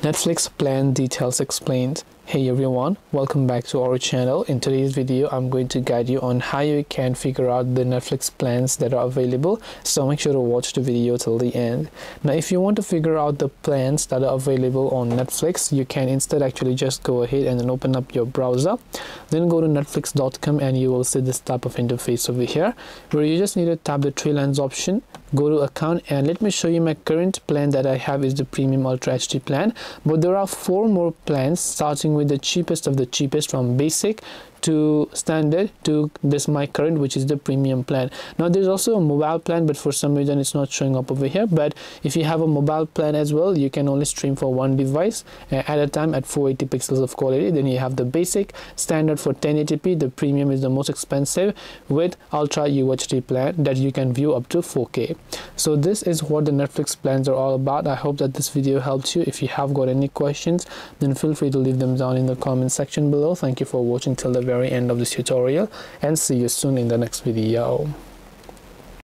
Netflix plan details explained. Hey everyone, welcome back to our channel. In today's video, I'm going to guide you on how you can figure out the Netflix plans that are available. So make sure to watch the video till the end. Now, if you want to figure out the plans that are available on Netflix, you can instead actually just go ahead and then open up your browser. Then go to netflix.com and you will see this type of interface over here, where you just need to tap the three lines option. Go to account and let me show you my current plan that I have is the premium ultra HD plan, but there are 4 more plans starting with the cheapest of the cheapest from basic to standard to this my current, which is the premium plan. Now there's also a mobile plan, but for some reason it's not showing up over here. But if you have a mobile plan as well, you can only stream for one device at a time at 480 pixels of quality. Then you have the basic, standard for 1080p, the premium is the most expensive, with ultra UHD plan that you can view up to 4K. So this is what the Netflix plans are all about. I hope that this video helped you. If you have got any questions, then feel free to leave them down in the comment section below. Thank you for watching till the very end of this tutorial, and see you soon in the next video.